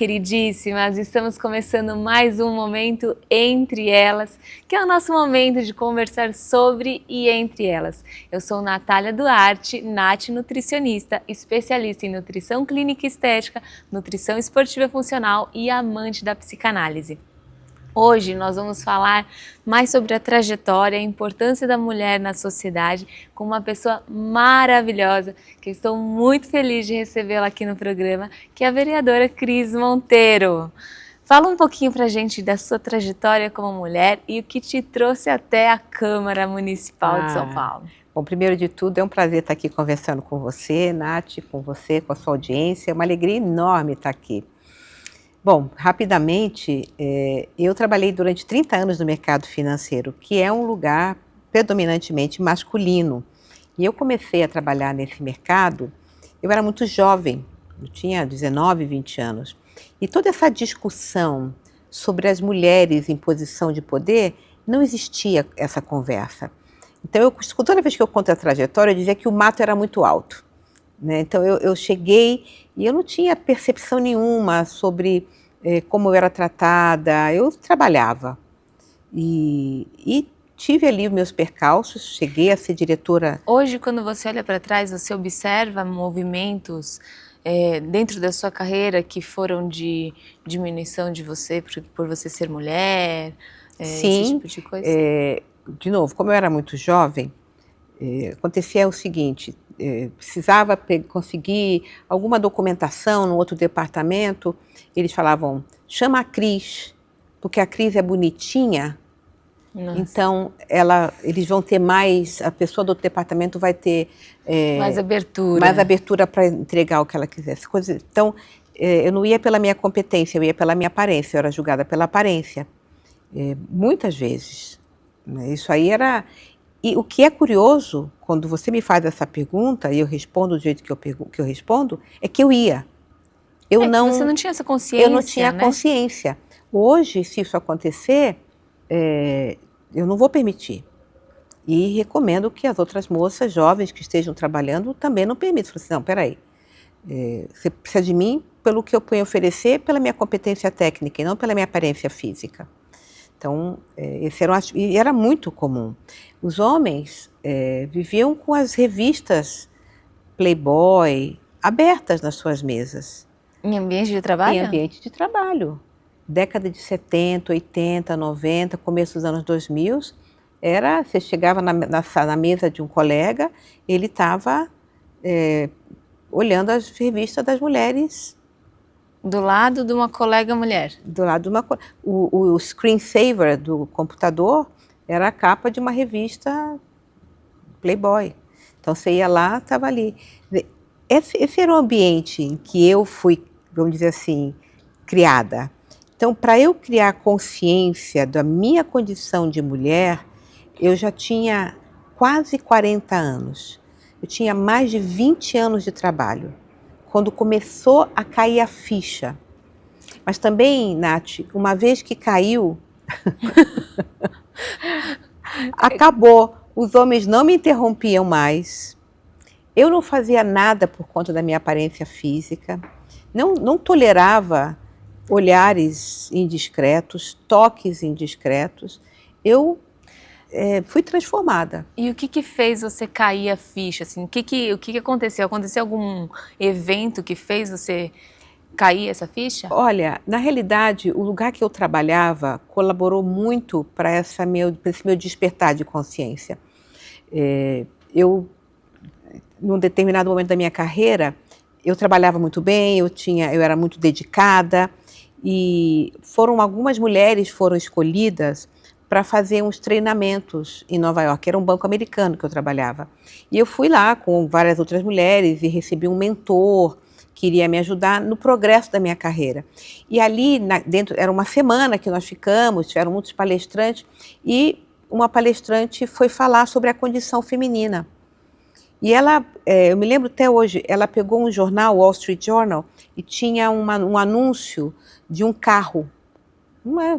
queridíssimas! Estamos começando mais um momento Entre Elas, que é o nosso momento de conversar sobre e entre elas. Eu sou Natália Duarte, Nath nutricionista, especialista em nutrição clínica e estética, nutrição esportiva e funcional e amante da psicanálise. Hoje nós vamos falar mais sobre a trajetória e a importância da mulher na sociedade com uma pessoa maravilhosa, que eu estou muito feliz de recebê-la aqui no programa, que é a vereadora Cris Monteiro. Fala um pouquinho pra gente da sua trajetória como mulher e o que te trouxe até a Câmara Municipal de São Paulo. Bom, primeiro de tudo, é um prazer estar aqui conversando com você, Nath, com você, com a sua audiência. É uma alegria enorme estar aqui. Bom, rapidamente, eu trabalhei durante 30 anos no mercado financeiro, que é um lugar predominantemente masculino. E eu comecei a trabalhar nesse mercado, eu era muito jovem, eu tinha 19, 20 anos. E toda essa discussão sobre as mulheres em posição de poder, não existia essa conversa. Então, toda vez que eu conto a trajetória, eu dizia que o mato era muito alto. Né? Então, eu cheguei e eu não tinha percepção nenhuma sobre como eu era tratada. Eu trabalhava e tive ali os meus percalços, cheguei a ser diretora. Hoje, quando você olha para trás, você observa movimentos dentro da sua carreira que foram de diminuição de você por você ser mulher, Sim, esse tipo de coisa? De novo, como eu era muito jovem, acontecia o seguinte, precisava conseguir alguma documentação no outro departamento, eles falavam, chama a Cris, porque a Cris é bonitinha. Nossa. Então eles vão ter mais, a pessoa do outro departamento vai ter mais abertura para entregar o que ela quisesse. Então, eu não ia pela minha competência, eu ia pela minha aparência, eu era julgada pela aparência, muitas vezes. Isso aí era... E o que é curioso, quando você me faz essa pergunta, e eu respondo do jeito que eu respondo, é que eu ia. Você não tinha essa consciência, eu não tinha consciência. Hoje, se isso acontecer, eu não vou permitir. E recomendo que as outras moças jovens que estejam trabalhando também não permitam. Falei assim, não, peraí, você precisa de mim pelo que eu ponho a oferecer, pela minha competência técnica e não pela minha aparência física. Então, e era muito comum. Os homens viviam com as revistas Playboy abertas nas suas mesas. Em ambiente de trabalho? Em ambiente de trabalho. Década de 70, 80, 90, começo dos anos 2000, você chegava na mesa de um colega, ele estava olhando as revistas das mulheres. Do lado de uma colega mulher? Do lado de uma... O screensaver do computador era a capa de uma revista Playboy. Então, você ia lá, estava ali. Esse era o ambiente em que eu fui, vamos dizer assim, criada. Então, para eu criar consciência da minha condição de mulher, eu já tinha quase 40 anos. Eu tinha mais de 20 anos de trabalho. Quando começou a cair a ficha. Mas também, Nath, uma vez que caiu, acabou. Os homens não me interrompiam mais. Eu não fazia nada por conta da minha aparência física. Não tolerava olhares indiscretos, toques indiscretos. Eu fui transformada. E o que fez você cair a ficha? Assim, o que aconteceu? Aconteceu algum evento que fez você cair essa ficha? Olha, na realidade, o lugar que eu trabalhava colaborou muito para esse meu despertar de consciência. Num determinado momento da minha carreira, eu trabalhava muito bem, eu era muito dedicada, e algumas mulheres foram escolhidas para fazer uns treinamentos em Nova York. Era um banco americano que eu trabalhava. E eu fui lá com várias outras mulheres e recebi um mentor que iria me ajudar no progresso da minha carreira. E ali dentro, era uma semana que nós ficamos, tiveram muitos palestrantes, e uma palestrante foi falar sobre a condição feminina. E ela, eu me lembro até hoje, ela pegou um jornal, Wall Street Journal, e tinha um anúncio de um carro.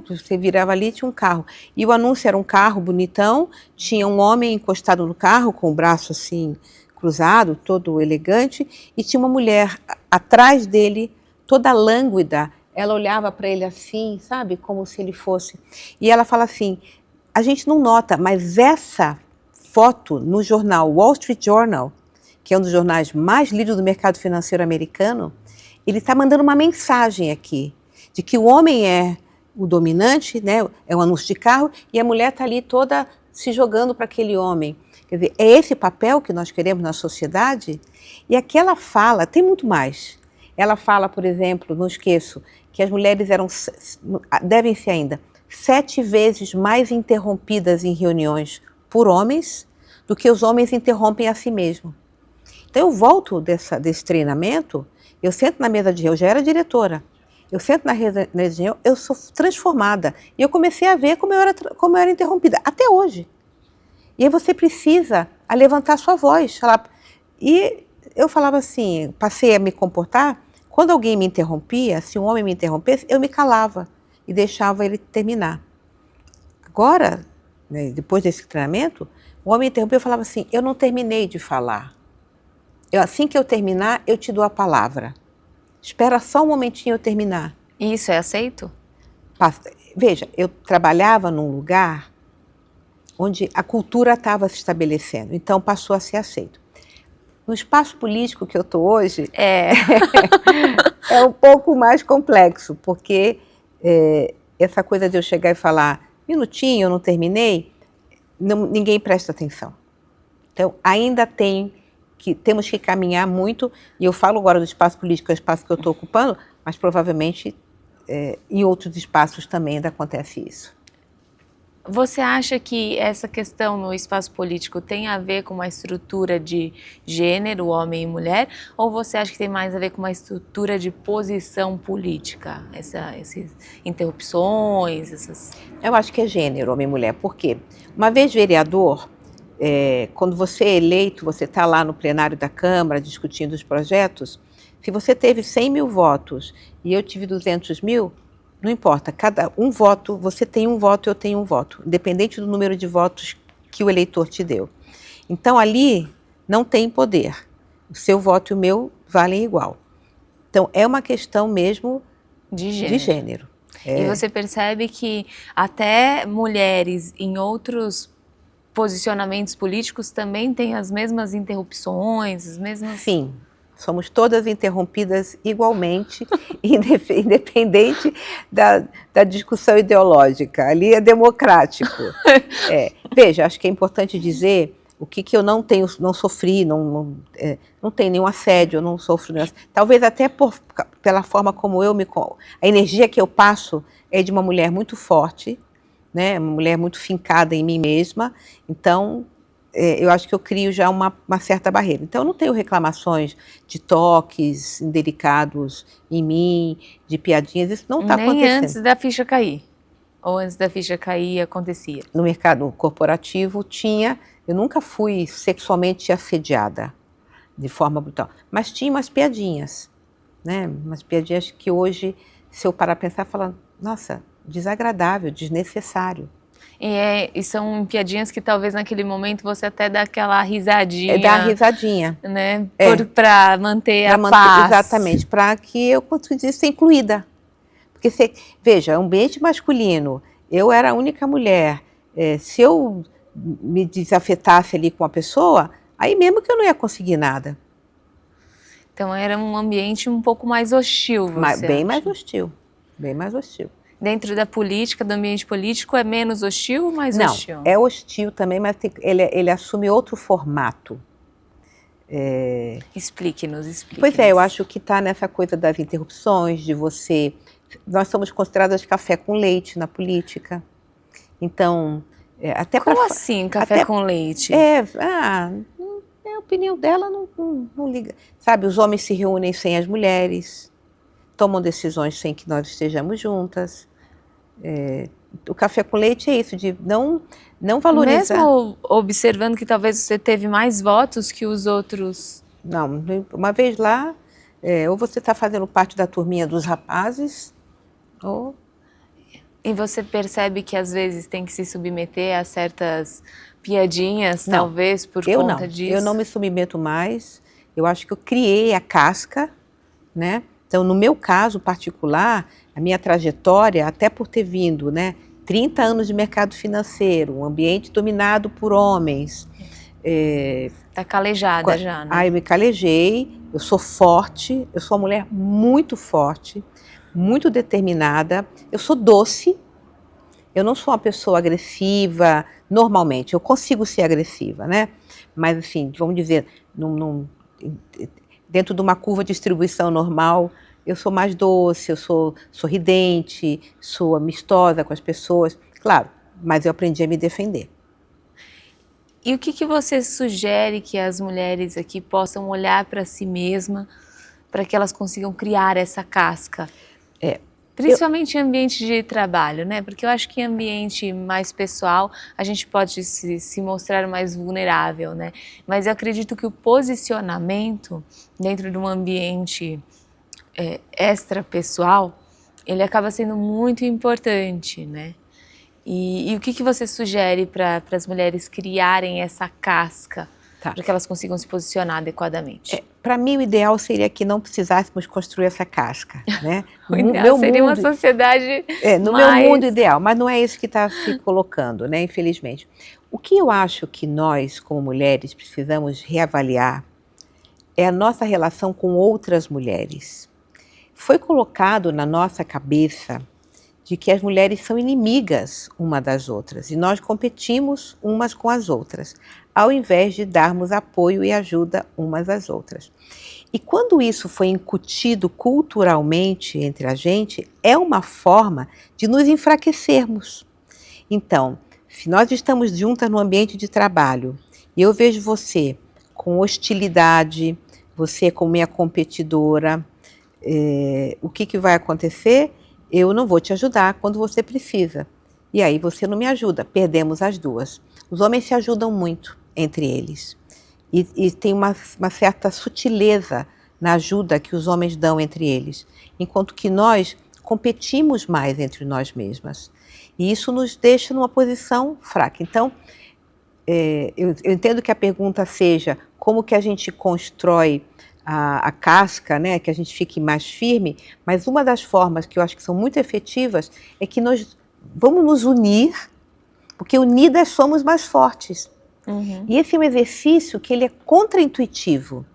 Você virava ali e tinha um carro. E o anúncio era um carro bonitão, tinha um homem encostado no carro, com o braço assim cruzado, todo elegante, e tinha uma mulher atrás dele, toda lânguida, ela olhava para ele assim, sabe, como se ele fosse. E ela fala assim, a gente não nota, mas essa foto no jornal Wall Street Journal, que é um dos jornais mais lidos do mercado financeiro americano, ele está mandando uma mensagem aqui, de que o homem é o dominante, né, é um anúncio de carro, e a mulher está ali toda se jogando para aquele homem. Quer dizer, é esse papel que nós queremos na sociedade? E aquela fala, tem muito mais. Ela fala, por exemplo, não esqueço, que as mulheres devem ser ainda, 7 vezes mais interrompidas em reuniões por homens do que os homens interrompem a si mesmos. Então eu volto desse treinamento, eu sento na mesa de reunião, eu já era diretora, eu sento na mesa de reunião, eu sou transformada. E eu comecei a ver como eu era interrompida, até hoje. E aí você precisa levantar sua voz. E eu falava assim, passei a me comportar, quando alguém me interrompia, se um homem me interrompesse, eu me calava e deixava ele terminar. Agora, né, depois desse treinamento, o homem interrompeu e falava assim, eu não terminei de falar. Assim que eu terminar, eu te dou a palavra. Espera só um momentinho eu terminar. E isso é aceito? Veja, eu trabalhava num lugar onde a cultura estava se estabelecendo, então passou a ser aceito. No espaço político que eu estou hoje, é um pouco mais complexo, porque essa coisa de eu chegar e falar, minutinho, eu não terminei, ninguém presta atenção. Então, ainda temos que caminhar muito, e eu falo agora do espaço político, é o espaço que eu estou ocupando, mas provavelmente em outros espaços também ainda acontece isso. Você acha que essa questão no espaço político tem a ver com uma estrutura de gênero, homem e mulher, ou você acha que tem mais a ver com uma estrutura de posição política? Essas interrupções, essas... Eu acho que é gênero, homem e mulher, por quê? Uma vez vereador, quando você é eleito, você está lá no plenário da Câmara discutindo os projetos, se você teve 100 mil votos e eu tive 200 mil, não importa, cada um voto, você tem um voto, eu tenho um voto, independente do número de votos que o eleitor te deu. Então ali não tem poder, o seu voto e o meu valem igual. Então é uma questão mesmo de gênero. E você percebe que até mulheres em outros posicionamentos políticos também têm as mesmas interrupções, as mesmas... Sim. Somos todas interrompidas igualmente, independente da discussão ideológica. Ali é democrático. Veja, acho que é importante dizer o que eu não sofri, não tenho nenhum assédio, eu não sofro nenhum assédio. Talvez até pela forma como a energia que eu passo é de uma mulher muito forte, né? Uma mulher muito fincada em mim mesma, então... eu acho que eu crio já uma certa barreira. Então, eu não tenho reclamações de toques indelicados em mim, de piadinhas, isso não está acontecendo. Nem antes da ficha cair? Ou antes da ficha cair acontecia? No mercado corporativo eu nunca fui sexualmente assediada de forma brutal, mas tinha umas piadinhas, né? Umas piadinhas que hoje, se eu parar para pensar, falo, nossa, desagradável, desnecessário. E são piadinhas que talvez naquele momento você até dá aquela risadinha. Dá risadinha. Né? Para manter a paz. Exatamente, para que eu conseguisse ser incluída. Porque, veja, ambiente masculino, eu era a única mulher. Se eu me desafetasse ali com a pessoa, aí mesmo que eu não ia conseguir nada. Então era um ambiente um pouco mais hostil, você bem acha? mais hostil, bem mais hostil. Dentro da política, do ambiente político, é menos hostil ou mais hostil? Não, é hostil também, mas ele assume outro formato. Explique-nos. Pois eu acho que está nessa coisa das interrupções, de você... Nós somos consideradas café com leite na política. Então, até Como assim, café com leite? A opinião dela não liga. Sabe, os homens se reúnem sem as mulheres, tomam decisões sem que nós estejamos juntas. O café com leite é isso, de não valorizar. Mesmo observando que talvez você teve mais votos que os outros? Não, uma vez lá, ou você está fazendo parte da turminha dos rapazes, ou... E você percebe que às vezes tem que se submeter a certas piadinhas, talvez, por conta disso? Eu não me submeto mais. Eu acho que eu criei a casca, né? Então, no meu caso particular, a minha trajetória, até por ter vindo, né, 30 anos de mercado financeiro, um ambiente dominado por homens. Tá calejada já, né? Eu me calejei, eu sou forte, eu sou uma mulher muito forte, muito determinada, eu sou doce, eu não sou uma pessoa agressiva normalmente, eu consigo ser agressiva, né? Mas assim, vamos dizer, dentro de uma curva de distribuição normal, eu sou mais doce, eu sou sorridente, sou amistosa com as pessoas, claro, mas eu aprendi a me defender. E o que você sugere que as mulheres aqui possam olhar para si mesma, para que elas consigam criar essa casca? Principalmente em ambiente de trabalho, né? Porque eu acho que em ambiente mais pessoal a gente pode se mostrar mais vulnerável, né? Mas eu acredito que o posicionamento dentro de um ambiente extra-pessoal, ele acaba sendo muito importante, né? E o que você sugere para as mulheres criarem essa casca, para que elas consigam se posicionar adequadamente? Para mim, o ideal seria que não precisássemos construir essa casca, né? O ideal seria uma sociedade meu mundo ideal, mas não é isso que está se colocando, né? Infelizmente. O que eu acho que nós, como mulheres, precisamos reavaliar é a nossa relação com outras mulheres. Foi colocado na nossa cabeça de que as mulheres são inimigas uma das outras e nós competimos umas com as outras, ao invés de darmos apoio e ajuda umas às outras. E quando isso foi incutido culturalmente entre a gente, é uma forma de nos enfraquecermos. Então, se nós estamos juntas no ambiente de trabalho e eu vejo você com hostilidade, você como minha competidora, o que vai acontecer? Eu não vou te ajudar quando você precisa. E aí você não me ajuda, perdemos as duas. Os homens se ajudam muito entre eles. E tem uma certa sutileza na ajuda que os homens dão entre eles. Enquanto que nós competimos mais entre nós mesmas. E isso nos deixa numa posição fraca. Então, eu entendo que a pergunta seja como que a gente constrói a casca, né, que a gente fique mais firme, mas uma das formas que eu acho que são muito efetivas é que nós vamos nos unir, porque unidas somos mais fortes. Uhum. E esse é um exercício que ele é contraintuitivo.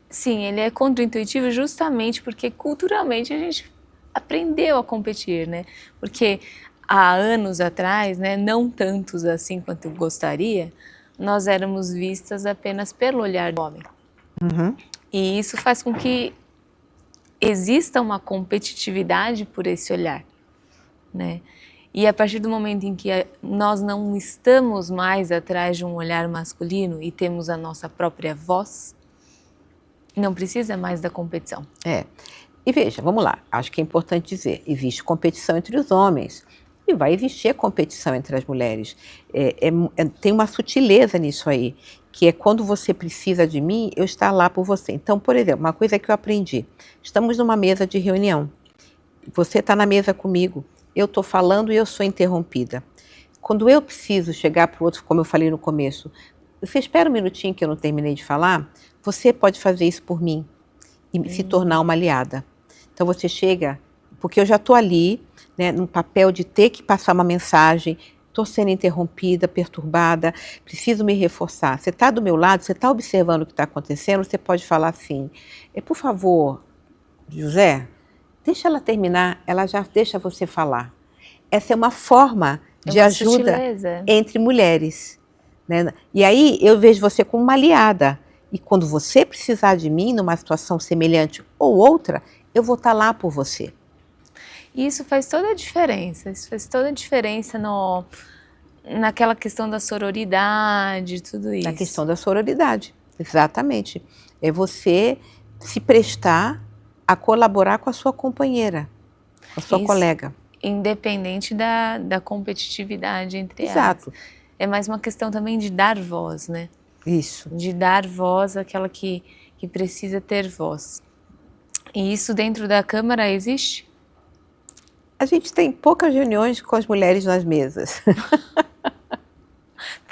Sim, ele é contraintuitivo justamente porque culturalmente a gente aprendeu a competir, né? Porque há anos atrás, né, não tantos assim quanto eu gostaria, nós éramos vistas apenas pelo olhar do homem. Uhum. E isso faz com que exista uma competitividade por esse olhar, né? E a partir do momento em que nós não estamos mais atrás de um olhar masculino e temos a nossa própria voz, não precisa mais da competição. E veja, vamos lá, acho que é importante dizer, existe competição entre os homens e vai existir competição entre as mulheres. Tem uma sutileza nisso aí, que é quando você precisa de mim, eu estar lá por você. Então, por exemplo, uma coisa que eu aprendi, estamos numa mesa de reunião, você está na mesa comigo, eu estou falando e eu sou interrompida. Quando eu preciso chegar para o outro, como eu falei no começo, você espera um minutinho que eu não terminei de falar, você pode fazer isso por mim e se tornar uma aliada. Então você chega, porque eu já estou ali, né, num papel de ter que passar uma mensagem, estou sendo interrompida, perturbada, preciso me reforçar. Você está do meu lado, você está observando o que está acontecendo, você pode falar assim, por favor, José, deixa ela terminar, ela já deixa você falar. Essa é uma forma de ajuda sutileza entre mulheres, né? E aí eu vejo você como uma aliada. E quando você precisar de mim numa situação semelhante ou outra, eu vou estar lá por você. E isso faz toda a diferença. Isso faz toda a diferença naquela questão da sororidade, tudo isso. Na questão da sororidade, exatamente. É você se prestar a colaborar com a sua companheira, com a sua colega. Independente da competitividade entre Exato. elas. É mais uma questão também de dar voz, né? Isso. De dar voz àquela que precisa ter voz. E isso dentro da Câmara existe? A gente tem poucas reuniões com as mulheres nas mesas.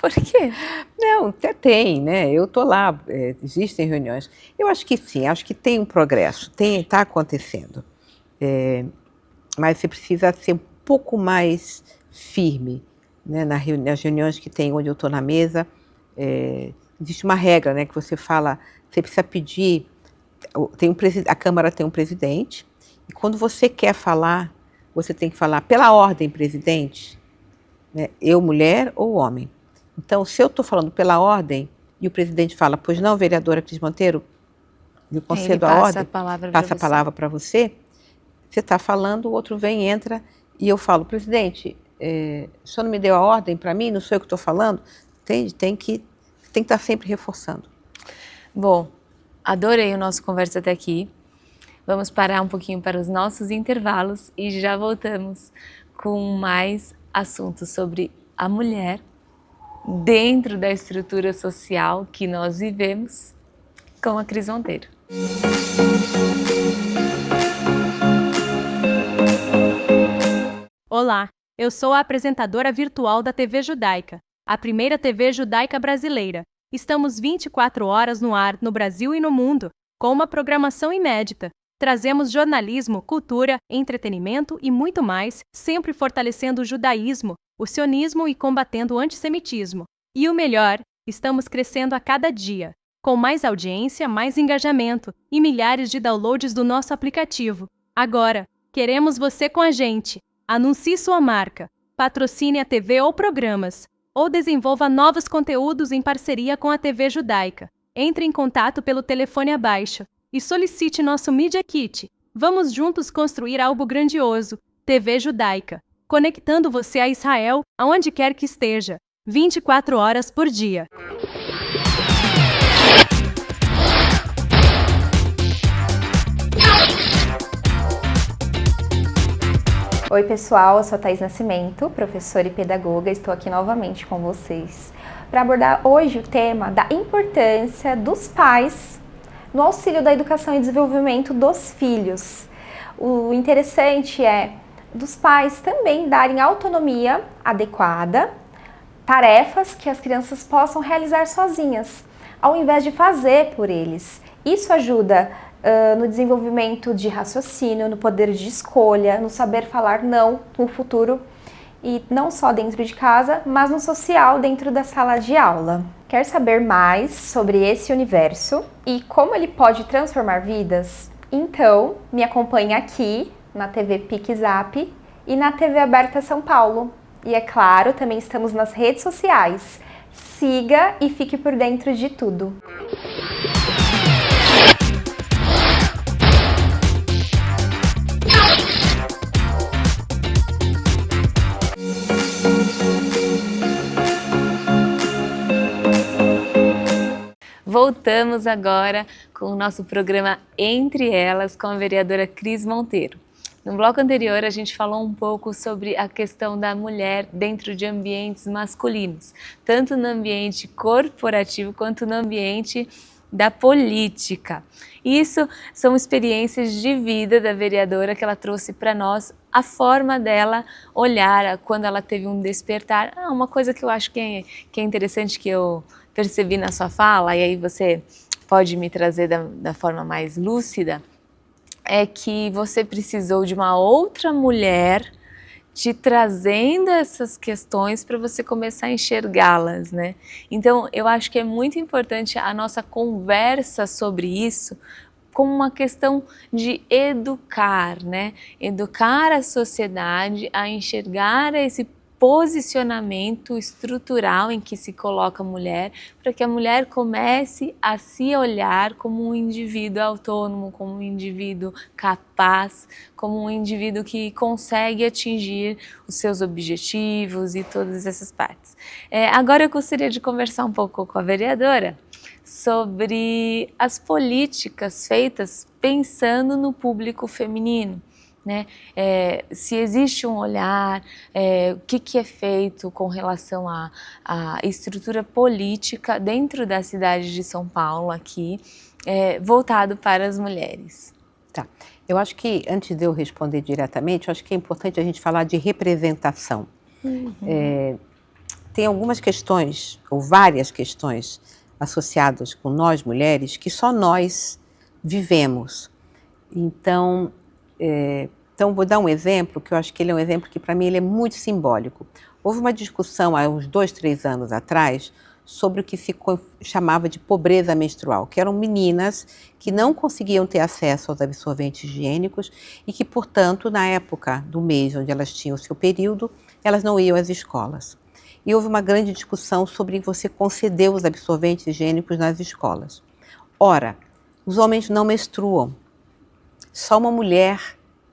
Por quê? Não, Não, até tem, né? Eu estou lá, existem reuniões. Eu acho que sim, acho que tem um progresso, está acontecendo. Mas você precisa ser um pouco mais firme, né? Nas reuniões que tem, onde eu estou na mesa, existe uma regra, né? Que você fala, você precisa pedir, a Câmara tem um presidente, e quando você quer falar, você tem que falar pela ordem, presidente, né? Eu, mulher ou homem. Então, se eu estou falando pela ordem e o presidente fala, pois não, vereadora Cris Monteiro, eu concedo a ordem, passa a palavra para você, você está falando, o outro vem, entra, e eu falo, presidente, o senhor não me deu a ordem para mim, não sou eu que estou falando? Tem que estar sempre reforçando. Bom, adorei o nosso conversa até aqui. Vamos parar um pouquinho para os nossos intervalos e já voltamos com mais assuntos sobre a mulher dentro da estrutura social que nós vivemos com a Cris Monteiro. Olá, eu sou a apresentadora virtual da TV Judaica, a primeira TV judaica brasileira. Estamos 24 horas no ar no Brasil e no mundo, com uma programação inédita. Trazemos jornalismo, cultura, entretenimento e muito mais, sempre fortalecendo o judaísmo, o sionismo e combatendo o antissemitismo. E o melhor, estamos crescendo a cada dia, com mais audiência, mais engajamento e milhares de downloads do nosso aplicativo. Agora, queremos você com a gente. Anuncie sua marca, patrocine a TV ou programas, ou desenvolva novos conteúdos em parceria com a TV Judaica. Entre em contato pelo telefone abaixo e solicite nosso Media Kit. Vamos juntos construir algo grandioso. TV Judaica, conectando você a Israel aonde quer que esteja, 24 horas por dia. Oi pessoal, eu sou a Thaís Nascimento, professora e pedagoga, estou aqui novamente com vocês para abordar hoje o tema da importância dos pais no auxílio da educação e desenvolvimento dos filhos. O interessante é dos pais também darem autonomia adequada, tarefas que as crianças possam realizar sozinhas, ao invés de fazer por eles. Isso ajuda no desenvolvimento de raciocínio, no poder de escolha, no saber falar não no futuro, e não só dentro de casa, mas no social, dentro da sala de aula. Quer saber mais sobre esse universo e como ele pode transformar vidas? Então, me acompanhe aqui na TV PicZap e na TV Aberta São Paulo. E é claro, também estamos nas redes sociais. Siga e fique por dentro de tudo. Voltamos agora com o nosso programa Entre Elas com a vereadora Cris Monteiro. No bloco anterior a gente falou um pouco sobre a questão da mulher dentro de ambientes masculinos, tanto no ambiente corporativo quanto no ambiente da política. Isso são experiências de vida da vereadora que ela trouxe para nós, a forma dela olhar quando ela teve um despertar. Uma coisa que eu acho que é interessante, que eu percebi na sua fala, e aí você pode me trazer da forma mais lúcida, é que você precisou de uma outra mulher te trazendo essas questões para você começar a enxergá-las, né? Então, eu acho que é muito importante a nossa conversa sobre isso como uma questão de educar, né? Educar a sociedade a enxergar esse posicionamento estrutural em que se coloca a mulher, para que a mulher comece a se olhar como um indivíduo autônomo, como um indivíduo capaz, como um indivíduo que consegue atingir os seus objetivos e todas essas partes. Agora eu gostaria de conversar um pouco com a vereadora sobre as políticas feitas pensando no público feminino. Né? Se existe um olhar, o que é feito com relação à estrutura política dentro da cidade de São Paulo aqui, voltado para as mulheres. Tá. Eu acho que, antes de eu responder diretamente, eu acho que é importante a gente falar de representação. tem algumas questões, ou várias questões, associadas com nós mulheres, que só nós vivemos. Então, vou dar um exemplo, que eu acho que ele é um exemplo que, para mim, ele é muito simbólico. Houve uma discussão, há uns 2, 3 anos atrás, sobre o que se chamava de pobreza menstrual, que eram meninas que não conseguiam ter acesso aos absorventes higiênicos e que, portanto, na época do mês onde elas tinham o seu período, elas não iam às escolas. E houve uma grande discussão sobre você conceder os absorventes higiênicos nas escolas. Ora, os homens não menstruam. Só uma mulher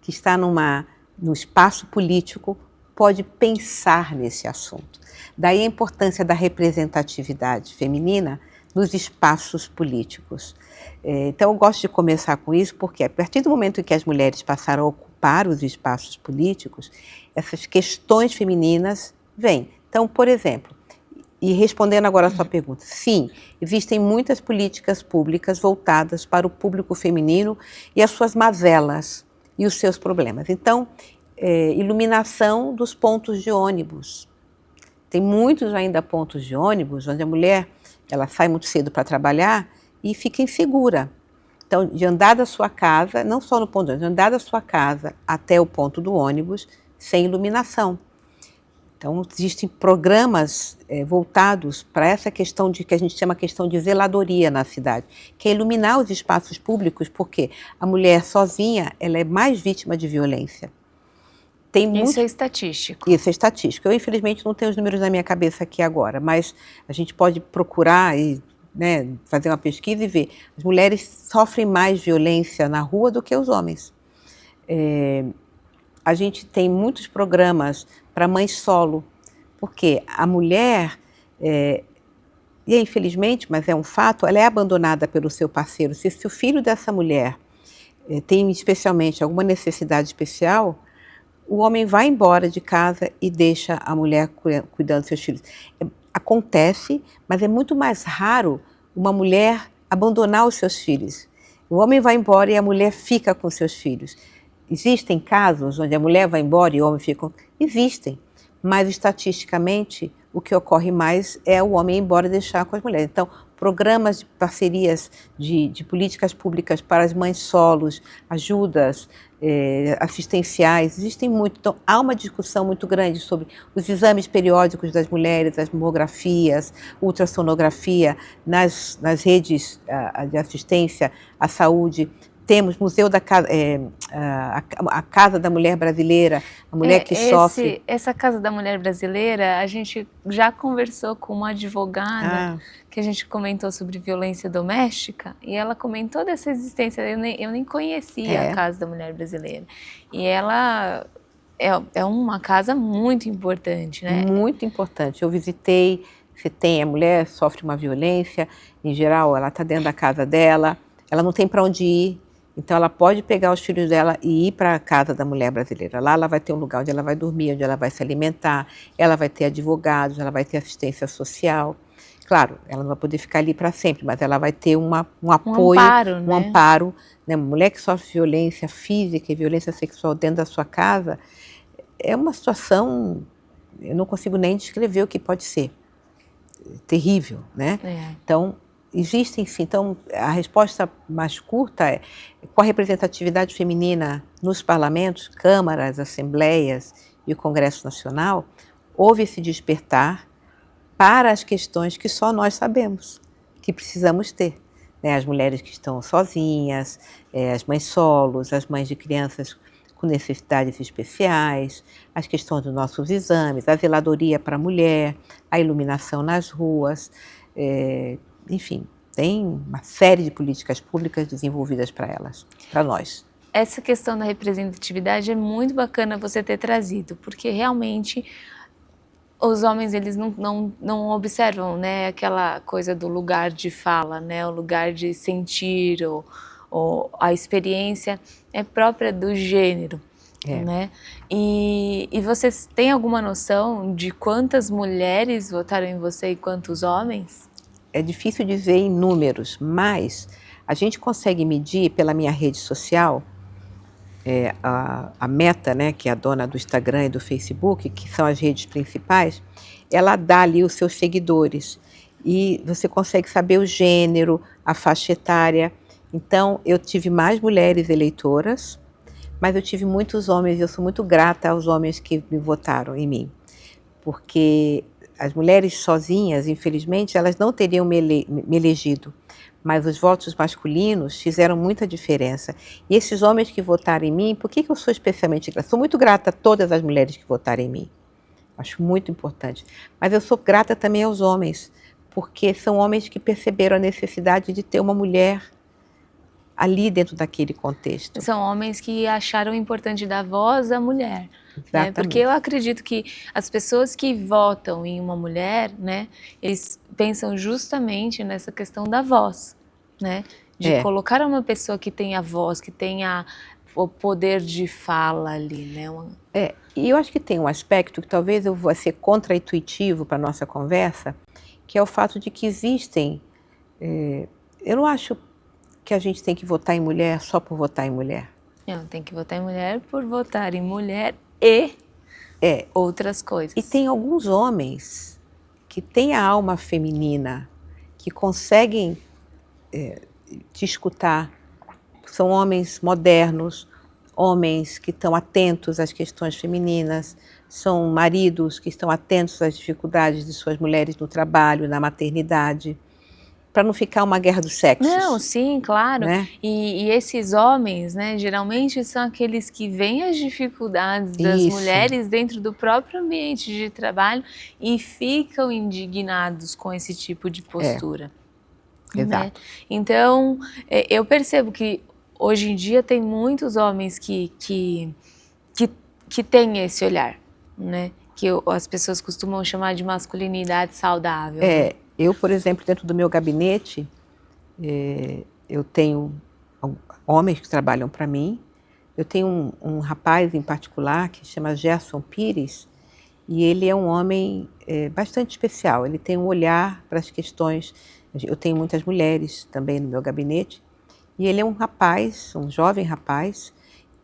que está no espaço político pode pensar nesse assunto. Daí a importância da representatividade feminina nos espaços políticos. Então eu gosto de começar com isso porque a partir do momento em que as mulheres passaram a ocupar os espaços políticos, essas questões femininas vêm. Então, por exemplo, e respondendo agora a sua pergunta, sim, existem muitas políticas públicas voltadas para o público feminino e as suas mazelas e os seus problemas. Então, iluminação dos pontos de ônibus. Tem muitos ainda pontos de ônibus onde a mulher ela sai muito cedo para trabalhar e fica insegura. Então, de andar da sua casa, não só no ponto de ônibus, de andar da sua casa até o ponto do ônibus sem iluminação. Então, existem programas voltados para essa questão que a gente chama questão de zeladoria na cidade, que é iluminar os espaços públicos, porque a mulher sozinha ela é mais vítima de violência. Isso é estatístico. Isso é estatístico. Eu, infelizmente, não tenho os números na minha cabeça aqui agora, mas a gente pode procurar e fazer uma pesquisa e ver. As mulheres sofrem mais violência na rua do que os homens. A gente tem muitos programas para mães solo, porque a mulher, infelizmente, mas é um fato, ela é abandonada pelo seu parceiro. Se o filho dessa mulher tem especialmente alguma necessidade especial, o homem vai embora de casa e deixa a mulher cuidando dos seus filhos. Acontece, mas é muito mais raro uma mulher abandonar os seus filhos. O homem vai embora e a mulher fica com seus filhos. Existem casos onde a mulher vai embora e o homem fica... Existem, mas estatisticamente o que ocorre mais é o homem ir embora e deixar com as mulheres. Então, programas de parcerias de políticas públicas para as mães solos, ajudas assistenciais, existem muito. Então, há uma discussão muito grande sobre os exames periódicos das mulheres, as mamografias, ultrassonografia, nas redes de assistência à saúde. Temos Museu da Casa, a Casa da Mulher Brasileira, a mulher que sofre. Essa Casa da Mulher Brasileira, a gente já conversou com uma advogada que a gente comentou sobre violência doméstica e ela comentou dessa existência, eu nem conhecia a Casa da Mulher Brasileira. E ela é uma casa muito importante, né? Muito importante. Eu visitei, a mulher sofre uma violência, em geral ela está dentro da casa dela, ela não tem para onde ir. Então, ela pode pegar os filhos dela e ir para a Casa da Mulher Brasileira. Lá ela vai ter um lugar onde ela vai dormir, onde ela vai se alimentar, ela vai ter advogados, ela vai ter assistência social. Claro, ela não vai poder ficar ali para sempre, mas ela vai ter um apoio, um amparo. Né? Uma mulher que sofre violência física e violência sexual dentro da sua casa é uma situação, eu não consigo nem descrever o que pode ser. Terrível, né? Então, existem sim. Então, a resposta mais curta é, com a representatividade feminina nos parlamentos, câmaras, assembleias e o Congresso Nacional, houve esse despertar para as questões que só nós sabemos, que precisamos ter. Né? As mulheres que estão sozinhas, as mães solos, as mães de crianças com necessidades especiais, as questões dos nossos exames, a zeladoria para a mulher, a iluminação nas ruas, enfim, tem uma série de políticas públicas desenvolvidas para elas, para nós. Essa questão da representatividade é muito bacana você ter trazido, porque realmente os homens eles não observam, né, aquela coisa do lugar de fala, né, o lugar de sentir ou a experiência é própria do gênero. Né? E vocês têm alguma noção de quantas mulheres votaram em você e quantos homens? É difícil dizer em números, mas a gente consegue medir pela minha rede social a Meta, né, que é a dona do Instagram e do Facebook, que são as redes principais, ela dá ali os seus seguidores e você consegue saber o gênero, a faixa etária. Então, eu tive mais mulheres eleitoras, mas eu tive muitos homens, e eu sou muito grata aos homens que me votaram em mim, porque as mulheres sozinhas, infelizmente, elas não teriam me elegido, mas os votos masculinos fizeram muita diferença. E esses homens que votaram em mim, por que eu sou especialmente grata? Sou muito grata a todas as mulheres que votaram em mim, acho muito importante, mas eu sou grata também aos homens, porque são homens que perceberam a necessidade de ter uma mulher ali dentro daquele contexto. São homens que acharam importante dar voz à mulher. Né? Porque eu acredito que as pessoas que votam em uma mulher, né, eles pensam justamente nessa questão da voz, né? De colocar uma pessoa que tenha voz, que tenha o poder de fala ali, né? E eu acho que tem um aspecto que talvez eu vou ser contra-intuitivo para a nossa conversa, que é o fato de que existem... eu não acho que a gente tem que votar em mulher só por votar em mulher. Não, tem que votar em mulher por votar em mulher e outras coisas. E tem alguns homens que têm a alma feminina, que conseguem te escutar. São homens modernos, homens que estão atentos às questões femininas, são maridos que estão atentos às dificuldades de suas mulheres no trabalho, na maternidade, para não ficar uma guerra dos sexos. Não, sim, claro. Né? E esses homens, né, geralmente são aqueles que veem as dificuldades das mulheres dentro do próprio ambiente de trabalho e ficam indignados com esse tipo de postura. Exato. Né? Então, eu percebo que hoje em dia tem muitos homens que têm esse olhar, né? Que as pessoas costumam chamar de masculinidade saudável. Né? Eu, por exemplo, dentro do meu gabinete, eu tenho homens que trabalham para mim. Eu tenho um rapaz em particular que se chama Gerson Pires, e ele é um homem bastante especial. Ele tem um olhar para as questões... Eu tenho muitas mulheres também no meu gabinete, e ele é um rapaz, um jovem rapaz,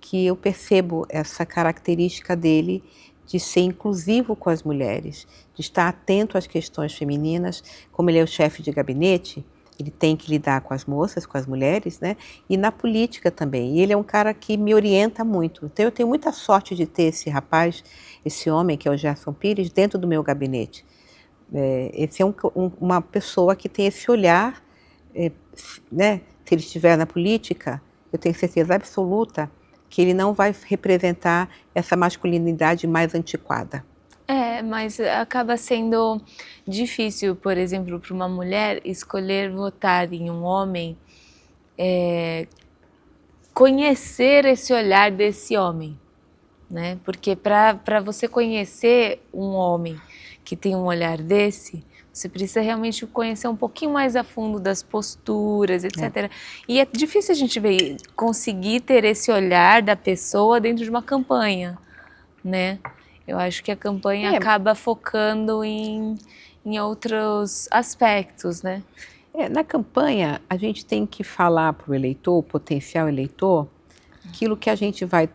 que eu percebo essa característica dele de ser inclusivo com as mulheres, de estar atento às questões femininas. Como ele é o chefe de gabinete, ele tem que lidar com as moças, com as mulheres, né? E na política também. E ele é um cara que me orienta muito. Então eu tenho muita sorte de ter esse rapaz, esse homem que é o Gerson Pires, dentro do meu gabinete. Esse é uma pessoa que tem esse olhar, né? Se ele estiver na política, eu tenho certeza absoluta que ele não vai representar essa masculinidade mais antiquada. Mas acaba sendo difícil, por exemplo, para uma mulher escolher votar em um homem, conhecer esse olhar desse homem, né? Porque para você conhecer um homem que tem um olhar desse, você precisa realmente conhecer um pouquinho mais a fundo das posturas, etc. E é difícil a gente conseguir ter esse olhar da pessoa dentro de uma campanha, né? Eu acho que a campanha acaba focando em outros aspectos, né? Na campanha, a gente tem que falar para o eleitor, o potencial eleitor, aquilo que a gente vai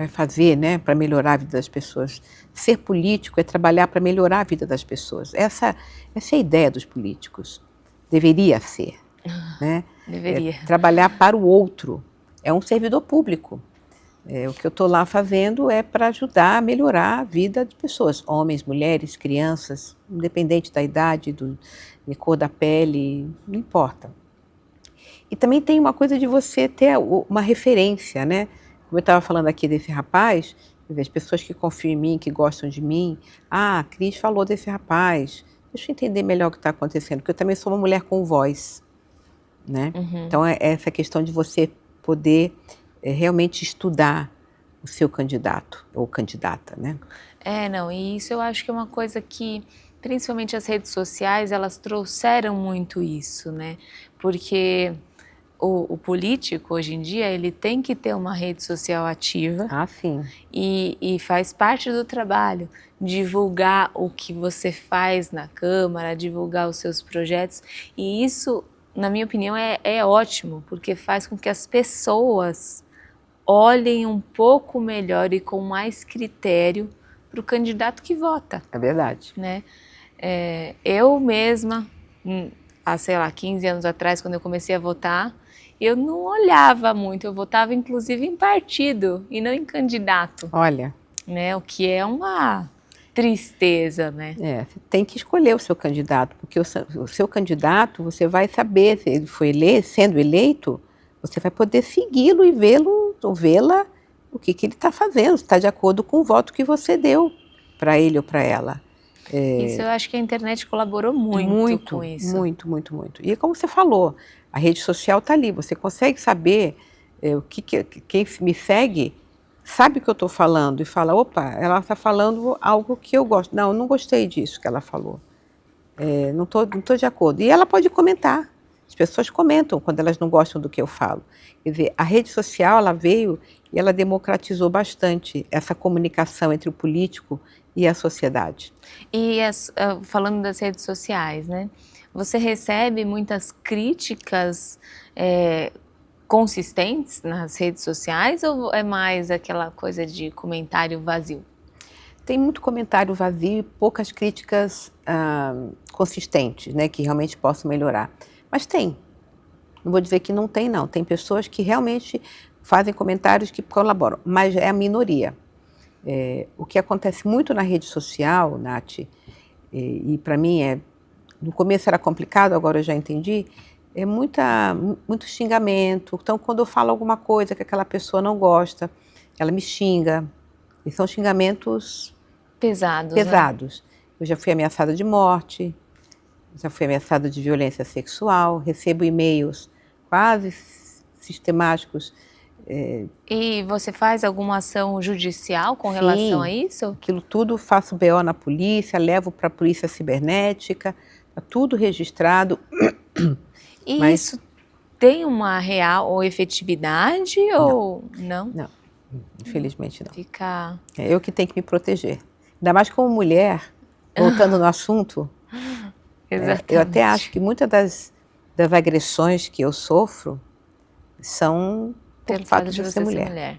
fazer, né, para melhorar a vida das pessoas. Ser político é trabalhar para melhorar a vida das pessoas. Essa é a ideia dos políticos. Deveria ser. Né? Deveria. Trabalhar para o outro. É um servidor público. O que eu estou lá fazendo é para ajudar a melhorar a vida de pessoas. Homens, mulheres, crianças, independente da idade, da cor da pele, não importa. E também tem uma coisa de você ter uma referência, né? Como eu estava falando aqui desse rapaz, as pessoas que confiam em mim, que gostam de mim, a Cris falou desse rapaz, deixa eu entender melhor o que está acontecendo, porque eu também sou uma mulher com voz, né? Então é essa questão de você poder realmente estudar o seu candidato ou candidata, né? E isso eu acho que é uma coisa que, principalmente as redes sociais, elas trouxeram muito isso, né? Porque o político, hoje em dia, ele tem que ter uma rede social ativa. Ah, sim. E faz parte do trabalho divulgar o que você faz na Câmara, divulgar os seus projetos. E isso na minha opinião, é ótimo, porque faz com que as pessoas olhem um pouco melhor e com mais critério para o candidato que vota, É verdade. né? Eu mesma, há, sei lá, 15 anos atrás, quando eu comecei a votar, eu não olhava muito, eu votava inclusive em partido e não em candidato, Olha, né? O que é uma tristeza, né? você tem que escolher o seu candidato, porque o seu candidato, você vai saber, se ele foi sendo eleito, você vai poder segui-lo e vê-lo, ou vê-la, o que ele está fazendo, se está de acordo com o voto que você deu para ele ou para ela. Isso eu acho que a internet colaborou muito com isso. Muito, muito, muito. E como você falou, a rede social está ali, você consegue saber quem me segue sabe o que eu estou falando e fala, opa, ela está falando algo que eu gosto. Não, eu não gostei disso que ela falou. Não tô de acordo. E ela pode comentar. As pessoas comentam quando elas não gostam do que eu falo. Quer dizer, a rede social, ela veio e ela democratizou bastante essa comunicação entre o político e a sociedade. E falando das redes sociais, né? Você recebe muitas críticas consistentes nas redes sociais ou é mais aquela coisa de comentário vazio? Tem muito comentário vazio e poucas críticas consistentes, né, que realmente possam melhorar. Mas tem. Não vou dizer que não tem, não. Tem pessoas que realmente fazem comentários que colaboram, mas é a minoria. O que acontece muito na rede social, Nath, e para mim no começo era complicado, agora eu já entendi, é muito xingamento. Então, quando eu falo alguma coisa que aquela pessoa não gosta, ela me xinga. E são xingamentos pesados. Né? Eu já fui ameaçada de morte, já fui ameaçada de violência sexual, recebo e-mails quase sistemáticos. E você faz alguma ação judicial com relação a isso? Aquilo tudo, faço BO na polícia, levo para a polícia cibernética, está tudo registrado. E isso tem uma real ou efetividade ou não? Não, infelizmente não. Fica... É eu que tenho que me proteger. Ainda mais como mulher, voltando no assunto, eu até acho que muitas das agressões que eu sofro são pelo fato de ser mulher.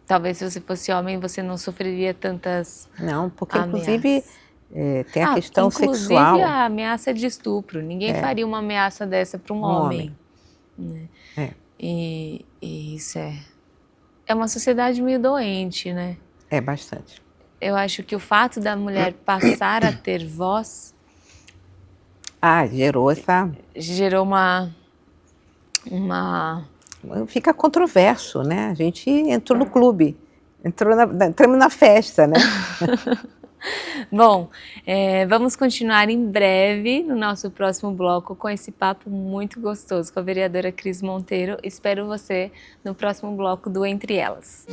Talvez se você fosse homem, você não sofreria tantas Não, porque ameaças. Inclusive tem a questão sexual. Inclusive a ameaça de estupro. Ninguém faria uma ameaça dessa para um homem. Né? E isso é uma sociedade meio doente, né? É, bastante. Eu acho que o fato da mulher passar a ter voz... gerou uma... Fica controverso, né? A gente entrou no clube, entramos na festa, né? Bom, vamos continuar em breve no nosso próximo bloco com esse papo muito gostoso com a vereadora Cris Monteiro. Espero você no próximo bloco do Entre Elas.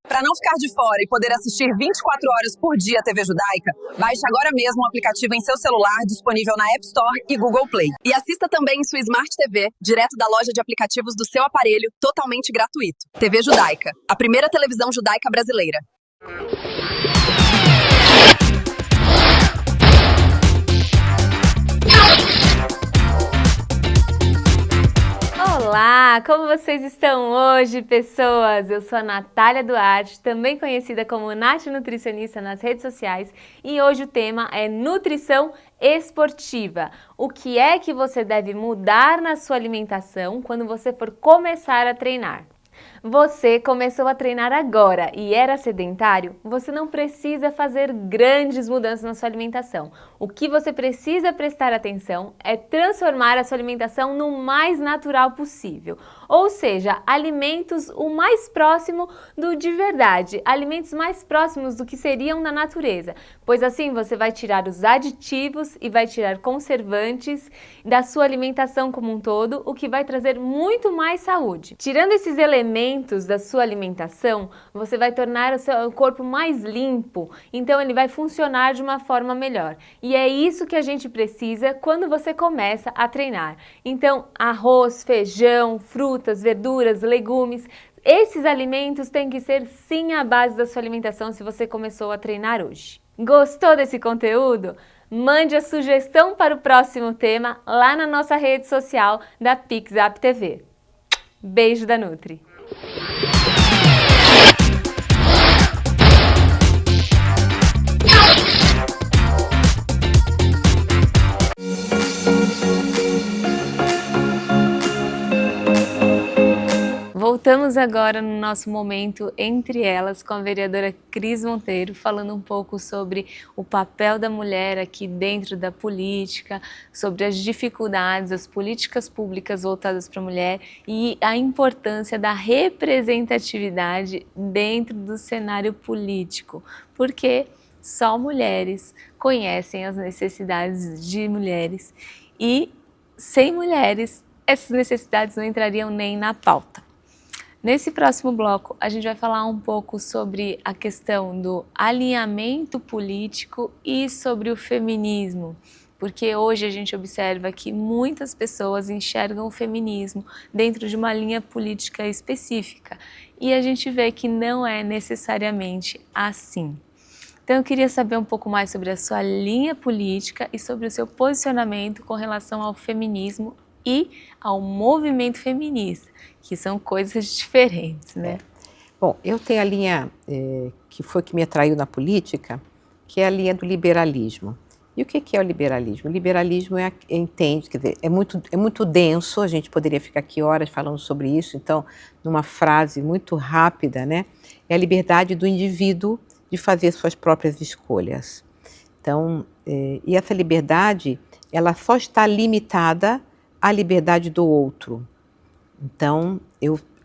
Para não ficar de fora e poder assistir 24 horas por dia a TV Judaica, baixe agora mesmo o aplicativo em seu celular, disponível na App Store e Google Play. E assista também em sua Smart TV, direto da loja de aplicativos do seu aparelho, totalmente gratuito. TV Judaica, a primeira televisão judaica brasileira. Olá, como vocês estão hoje, pessoas? Eu sou a Natália Duarte, também conhecida como Nath Nutricionista nas redes sociais, e hoje o tema é nutrição esportiva. O que é que você deve mudar na sua alimentação quando você for começar a treinar? Você começou a treinar agora e era sedentário? Você não precisa fazer grandes mudanças na sua alimentação. O que você precisa prestar atenção é transformar a sua alimentação no mais natural possível. Ou seja, alimentos o mais próximo do de verdade, alimentos mais próximos do que seriam na natureza. Pois assim você vai tirar os aditivos e vai tirar conservantes da sua alimentação como um todo, o que vai trazer muito mais saúde. Tirando esses elementos da sua alimentação, você vai tornar o seu corpo mais limpo, então ele vai funcionar de uma forma melhor. E é isso que a gente precisa quando você começa a treinar. Então, arroz, feijão, frutas, verduras, legumes, esses alimentos têm que ser sim a base da sua alimentação se você começou a treinar hoje. Gostou desse conteúdo? Mande a sugestão para o próximo tema lá na nossa rede social da PixApp TV. Beijo da Nutri! Voltamos agora no nosso momento Entre Elas com a vereadora Cris Monteiro, falando um pouco sobre o papel da mulher aqui dentro da política, sobre as dificuldades, as políticas públicas voltadas para a mulher e a importância da representatividade dentro do cenário político, porque só mulheres conhecem as necessidades de mulheres e sem mulheres essas necessidades não entrariam nem na pauta. Nesse próximo bloco, a gente vai falar um pouco sobre a questão do alinhamento político e sobre o feminismo, porque hoje a gente observa que muitas pessoas enxergam o feminismo dentro de uma linha política específica e a gente vê que não é necessariamente assim. Então eu queria saber um pouco mais sobre a sua linha política e sobre o seu posicionamento com relação ao feminismo e ao movimento feminista, que são coisas diferentes, né? Bom, eu tenho a linha que foi que me atraiu na política, que é a linha do liberalismo. E o que é o liberalismo? O liberalismo entende, quer dizer, é muito denso, a gente poderia ficar aqui horas falando sobre isso, então, numa frase muito rápida, né? É a liberdade do indivíduo de fazer suas próprias escolhas. Então, e essa liberdade, ela só está limitada à liberdade do outro. Então,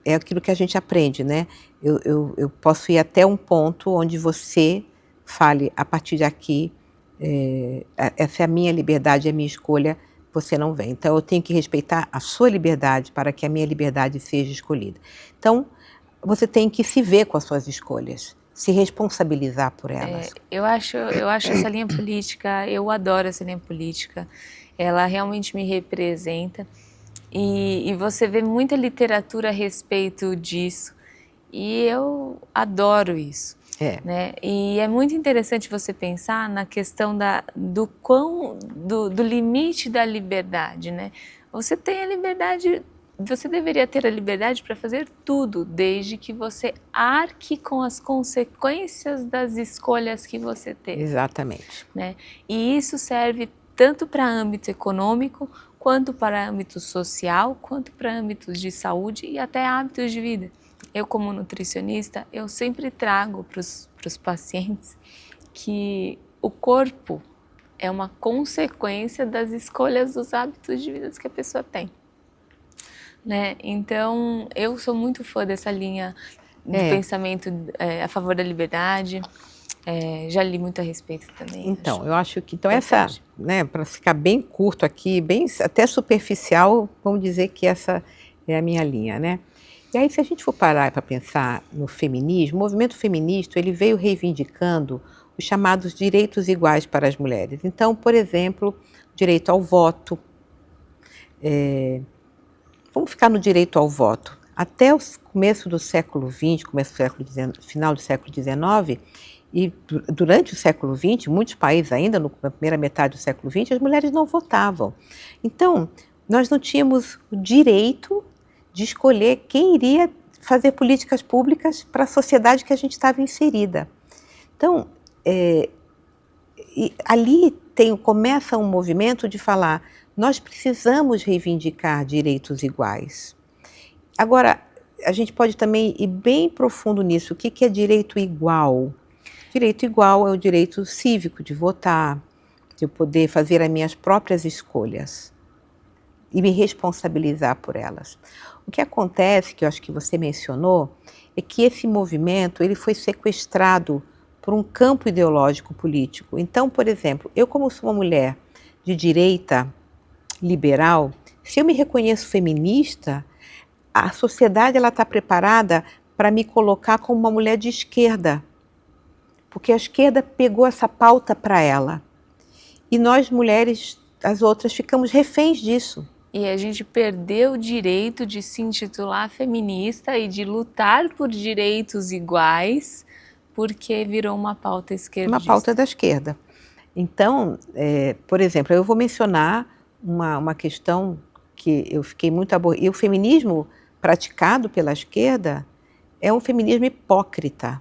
é aquilo que a gente aprende, né? Eu posso ir até um ponto onde você fale, a partir daqui, essa é a minha liberdade, é a minha escolha, você não vem. Então, eu tenho que respeitar a sua liberdade para que a minha liberdade seja escolhida. Então, você tem que se ver com as suas escolhas, se responsabilizar por elas. Eu acho essa linha política, eu adoro essa linha política, ela realmente me representa. E você vê muita literatura a respeito disso e eu adoro isso, né? E é muito interessante você pensar na questão do limite da liberdade, né? Você tem a liberdade, você deveria ter a liberdade para fazer tudo, desde que você arque com as consequências das escolhas que você teve. Exatamente. Né? E isso serve tanto para âmbito econômico, quanto para âmbito social, quanto para âmbitos de saúde e até hábitos de vida. Eu, como nutricionista, eu sempre trago para os pacientes que o corpo é uma consequência das escolhas dos hábitos de vida que a pessoa tem. Né? Então, eu sou muito fã dessa linha de pensamento a favor da liberdade. Já li muito a respeito também. Então, eu acho que essa, né, para ficar bem curto aqui, bem até superficial, vamos dizer que essa é a minha linha, né? E aí, se a gente for parar para pensar no feminismo, o movimento feminista, ele veio reivindicando os chamados direitos iguais para as mulheres. Então, por exemplo, direito ao voto. Vamos ficar no direito ao voto. Até o começo do século XX, final do século XIX, e durante o século XX, muitos países ainda, na primeira metade do século XX, as mulheres não votavam. Então, nós não tínhamos o direito de escolher quem iria fazer políticas públicas para a sociedade que a gente estava inserida. Então, ali começa um movimento de falar, nós precisamos reivindicar direitos iguais. Agora, a gente pode também ir bem profundo nisso. O que é direito igual? Direito igual é o direito cívico de votar, de eu poder fazer as minhas próprias escolhas e me responsabilizar por elas. O que acontece, que eu acho que você mencionou, é que esse movimento ele foi sequestrado por um campo ideológico político. Então, por exemplo, eu como sou uma mulher de direita liberal, se eu me reconheço feminista, a sociedade está preparada para me colocar como uma mulher de esquerda, porque a esquerda pegou essa pauta para ela. E nós, mulheres, as outras, ficamos reféns disso. E a gente perdeu o direito de se intitular feminista e de lutar por direitos iguais, porque virou uma pauta esquerdista. Uma pauta da esquerda. Então, por exemplo, eu vou mencionar uma questão que eu fiquei muito aborrecida. E o feminismo praticado pela esquerda é um feminismo hipócrita.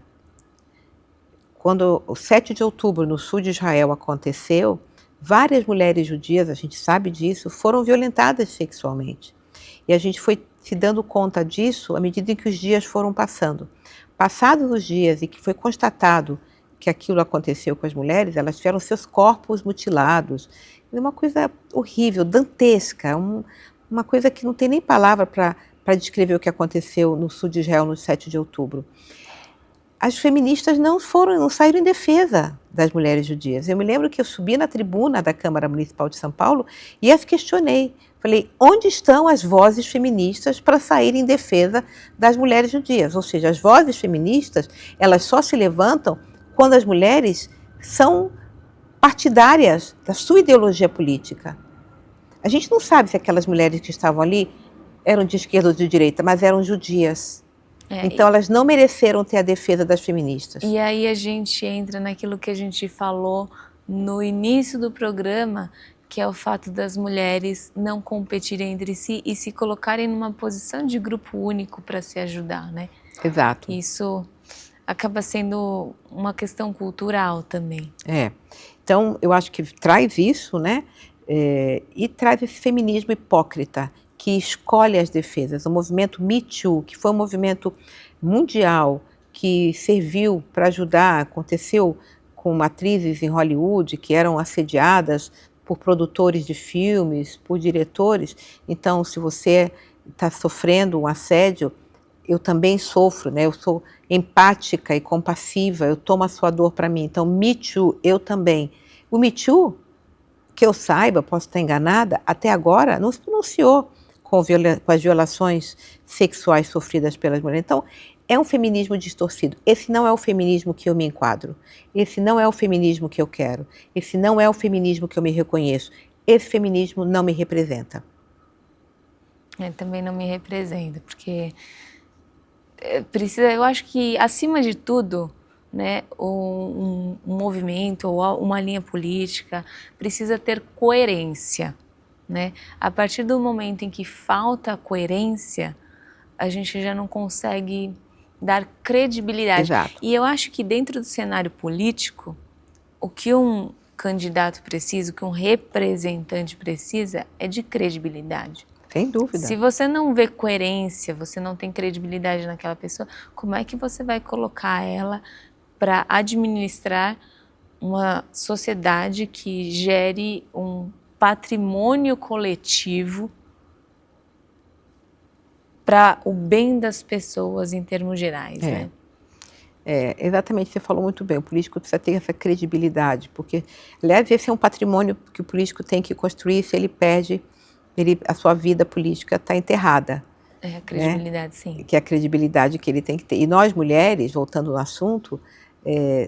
Quando o 7 de outubro, no sul de Israel, aconteceu, várias mulheres judias, a gente sabe disso, foram violentadas sexualmente. E a gente foi se dando conta disso à medida em que os dias foram passando. Passados os dias e que foi constatado que aquilo aconteceu com as mulheres, elas tiveram seus corpos mutilados. É uma coisa horrível, dantesca, uma coisa que não tem nem palavra para descrever o que aconteceu no sul de Israel no 7 de outubro. As feministas não saíram em defesa das mulheres judias. Eu me lembro que eu subi na tribuna da Câmara Municipal de São Paulo e as questionei. Falei, onde estão as vozes feministas para sair em defesa das mulheres judias? Ou seja, as vozes feministas, elas só se levantam quando as mulheres são partidárias da sua ideologia política. A gente não sabe se aquelas mulheres que estavam ali eram de esquerda ou de direita, mas eram judias. Então elas não mereceram ter a defesa das feministas. E aí a gente entra naquilo que a gente falou no início do programa, que é o fato das mulheres não competirem entre si e se colocarem numa posição de grupo único para se ajudar, né? Exato. Isso acaba sendo uma questão cultural também. Então eu acho que traz isso, né? E traz esse feminismo hipócrita, que escolhe as defesas. O movimento Me Too, que foi um movimento mundial que serviu para ajudar, aconteceu com atrizes em Hollywood que eram assediadas por produtores de filmes, por diretores. Então, se você está sofrendo um assédio, eu também sofro, né? Eu sou empática e compassiva, eu tomo a sua dor para mim. Então, Me Too, eu também. O Me Too, que eu saiba, posso estar enganada, até agora não se pronunciou com as violações sexuais sofridas pelas mulheres. Então, é um feminismo distorcido. Esse não é o feminismo que eu me enquadro. Esse não é o feminismo que eu quero. Esse não é o feminismo que eu me reconheço. Esse feminismo não me representa. Também não me representa, porque precisa, eu acho que, acima de tudo, né, um movimento ou uma linha política precisa ter coerência. Né? A partir do momento em que falta coerência, a gente já não consegue dar credibilidade. Exato. E eu acho que dentro do cenário político, o que um candidato precisa, o que um representante precisa é de credibilidade. Sem dúvida. Se você não vê coerência, você não tem credibilidade naquela pessoa, como é que você vai colocar ela para administrar uma sociedade que gere um patrimônio coletivo para o bem das pessoas em termos gerais, né? Exatamente, você falou muito bem, o político precisa ter essa credibilidade, porque, aliás, esse é um patrimônio que o político tem que construir. Se ele perde, a sua vida política está enterrada. A credibilidade, né? Sim. Que é a credibilidade que ele tem que ter. E nós, mulheres, voltando ao assunto,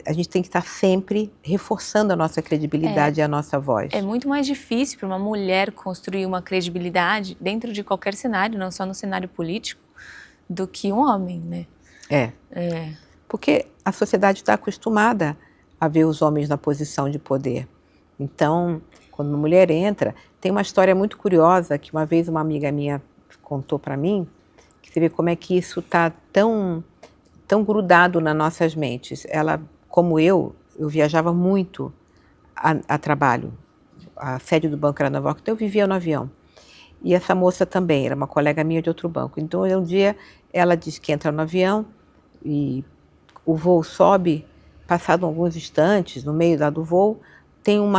a gente tem que estar sempre reforçando a nossa credibilidade e a nossa voz. É muito mais difícil para uma mulher construir uma credibilidade dentro de qualquer cenário, não só no cenário político, do que um homem, né? Porque a sociedade está acostumada a ver os homens na posição de poder. Então, quando uma mulher entra, tem uma história muito curiosa que uma vez uma amiga minha contou para mim, que você vê como é que isso está tão grudado nas nossas mentes. Ela, como eu viajava muito a trabalho. A sede do banco era Nova York, então eu vivia no avião. E essa moça também, era uma colega minha de outro banco. Então, um dia, ela disse que entra no avião e o voo sobe, passado alguns instantes, no meio do voo, tem um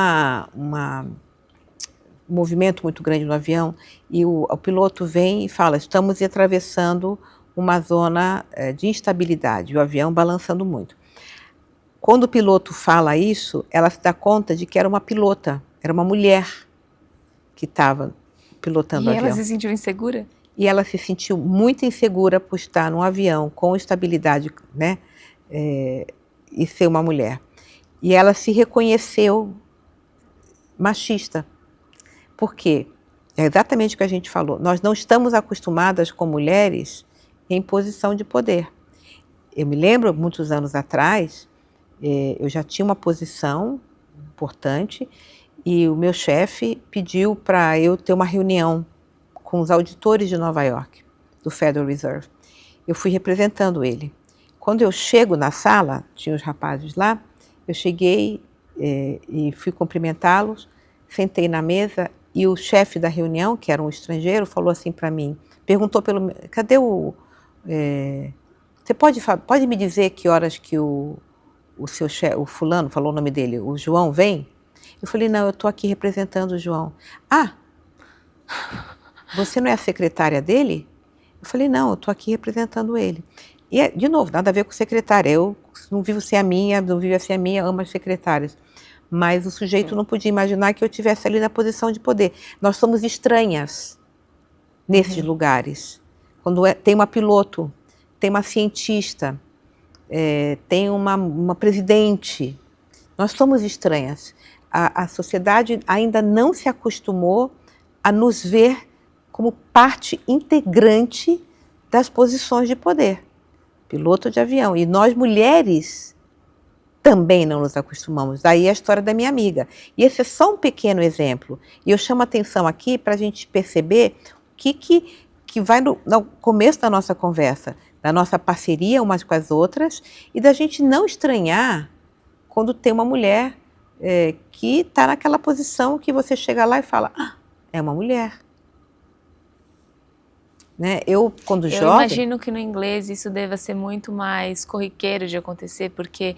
movimento muito grande no avião e o piloto vem e fala, estamos atravessando uma zona de instabilidade, o avião balançando muito. Quando o piloto fala isso, ela se dá conta de que era uma pilota, era uma mulher que estava pilotando o avião. E ela se sentiu insegura? E ela se sentiu muito insegura por estar num avião com estabilidade, né, e ser uma mulher. E ela se reconheceu machista. Por quê? É exatamente o que a gente falou. Nós não estamos acostumadas com mulheres em posição de poder. Eu me lembro, muitos anos atrás, eu já tinha uma posição importante e o meu chefe pediu para eu ter uma reunião com os auditores de Nova York, do Federal Reserve. Eu fui representando ele. Quando eu chego na sala, tinha os rapazes lá, eu cheguei e fui cumprimentá-los, sentei na mesa e o chefe da reunião, que era um estrangeiro, falou assim para mim, perguntou cadê o... você pode me dizer que horas que o seu chefe, o fulano, falou o nome dele, o João vem? Eu falei, não, eu estou aqui representando o João. Ah, você não é a secretária dele? Eu falei, não, eu estou aqui representando ele. E, de novo, nada a ver com secretária. Eu não vivo sem a minha, não vivo sem a minha, amo as secretárias. Mas o sujeito não podia imaginar que eu estivesse ali na posição de poder. Nós somos estranhas nesses lugares. Quando tem uma piloto, tem uma cientista, tem uma presidente, nós somos estranhas. A sociedade ainda não se acostumou a nos ver como parte integrante das posições de poder. Piloto de avião. E nós, mulheres, também não nos acostumamos. Daí a história da minha amiga. E esse é só um pequeno exemplo. E eu chamo a atenção aqui para a gente perceber o que vai no começo da nossa conversa, da nossa parceria umas com as outras e da gente não estranhar quando tem uma mulher que está naquela posição que você chega lá e fala, é uma mulher. Né? Quando eu jovem... imagino que no inglês isso deva ser muito mais corriqueiro de acontecer, porque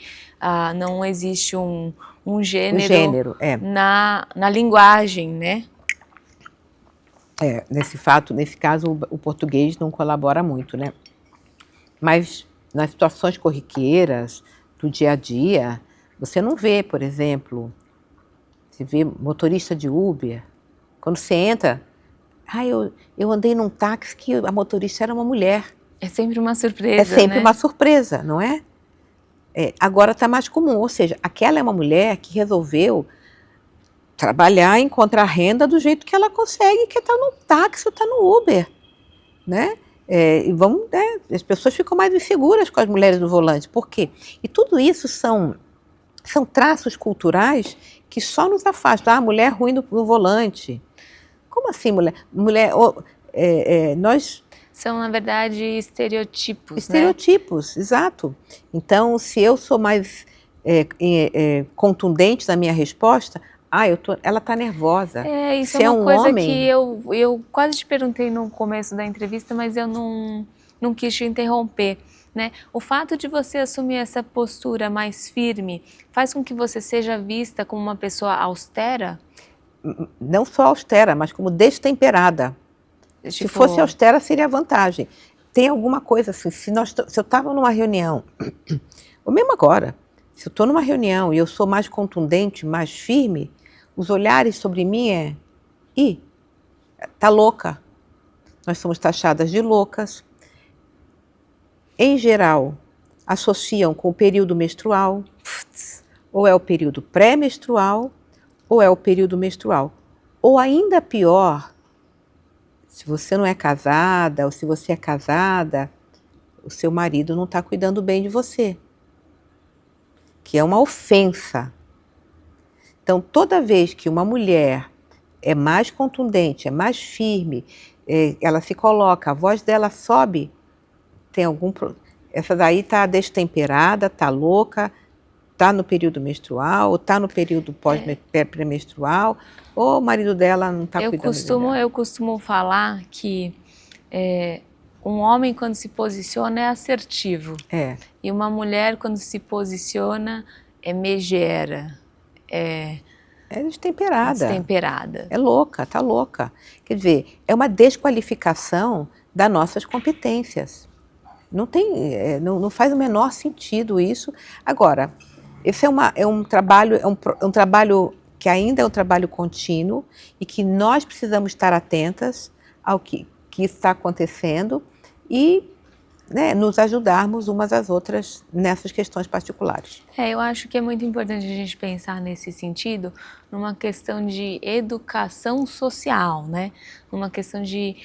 não existe um gênero, na linguagem, né? Nesse caso, o português não colabora muito, né? Mas nas situações corriqueiras, do dia a dia, você não vê, por exemplo, você vê motorista de Uber, quando você entra... eu andei num táxi que a motorista era uma mulher. É sempre uma surpresa, É sempre né? uma surpresa, não é? Agora está mais comum, ou seja, aquela é uma mulher que resolveu trabalhar, encontrar renda do jeito que ela consegue, que está no táxi ou está no Uber, né? As pessoas ficam mais inseguras com as mulheres no volante. Por quê? E tudo isso são traços culturais que só nos afastam. Mulher ruim no volante. Como assim, mulher? Nós... São, na verdade, estereotipos, Estereotipos, né? Exato. Então, se eu sou mais contundente na minha resposta, ela está nervosa. Isso se é uma coisa homem... que eu quase te perguntei no começo da entrevista, mas eu não quis te interromper. Né? O fato de você assumir essa postura mais firme faz com que você seja vista como uma pessoa austera? Não só austera, mas como destemperada. Se fosse austera, seria vantagem. Tem alguma coisa assim, se eu estava numa reunião, ou mesmo agora, se eu estou numa reunião e eu sou mais contundente, mais firme, os olhares sobre mim tá louca. Nós somos taxadas de loucas. Em geral, associam com o período menstrual, ou é o período pré-menstrual, ou é o período menstrual. Ou ainda pior, se você não é casada, ou se você é casada, o seu marido não está cuidando bem de você. Que é uma ofensa. Então, toda vez que uma mulher é mais contundente, é mais firme, ela se coloca, a voz dela sobe, tem algum problema. Essa daí está destemperada, está louca, está no período menstrual, ou está no período pré-menstrual, ou o marido dela não está cuidando dela. Eu costumo falar que um homem, quando se posiciona, é assertivo. E uma mulher, quando se posiciona, é megera. É destemperada. É louca, está louca. Quer dizer, é uma desqualificação das nossas competências. Não faz o menor sentido isso. Agora, esse é um trabalho que ainda é um trabalho contínuo e que nós precisamos estar atentas ao que está acontecendo e nos ajudarmos umas às outras nessas questões particulares. Eu acho que é muito importante a gente pensar nesse sentido, numa questão de educação social, né? Numa questão de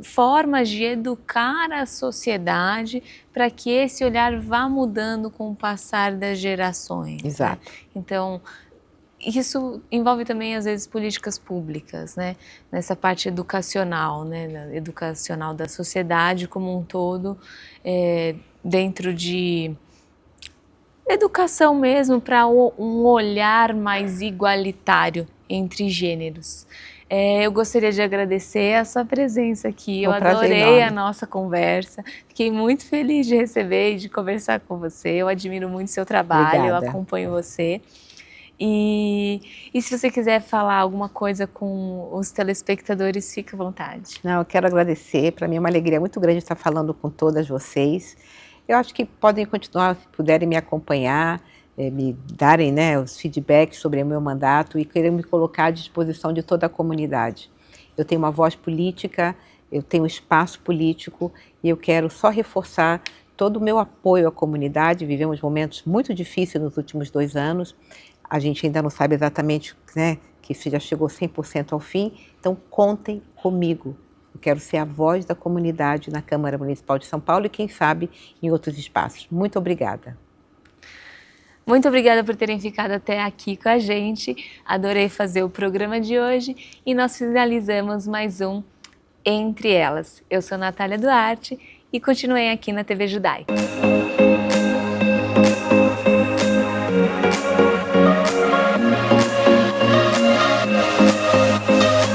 formas de educar a sociedade para que esse olhar vá mudando com o passar das gerações. Exato. Né? Então, isso envolve também, às vezes, políticas públicas, né? Nessa parte educacional, né? Educacional da sociedade como um todo, dentro de educação mesmo, para um olhar mais igualitário entre gêneros. Eu gostaria de agradecer a sua presença aqui, eu adorei a nossa conversa, fiquei muito feliz de receber e de conversar com você, eu admiro muito o seu trabalho, Obrigada. eu acompanho você. E se você quiser falar alguma coisa com os telespectadores, fique à vontade. Não, eu quero agradecer, para mim é uma alegria muito grande estar falando com todas vocês. Eu acho que podem continuar, se puderem me acompanhar, me darem, né, os feedbacks sobre o meu mandato e querer me colocar à disposição de toda a comunidade. Eu tenho uma voz política, eu tenho espaço político e eu quero só reforçar todo o meu apoio à comunidade. Vivemos momentos muito difíceis nos últimos 2 anos, a gente ainda não sabe exatamente, né, que isso já chegou 100% ao fim, então contem comigo. Eu quero ser a voz da comunidade na Câmara Municipal de São Paulo e quem sabe em outros espaços. Muito obrigada. Muito obrigada por terem ficado até aqui com a gente. Adorei fazer o programa de hoje e nós finalizamos mais um Entre Elas. Eu sou Natália Duarte e continuem aqui na TV Judaica.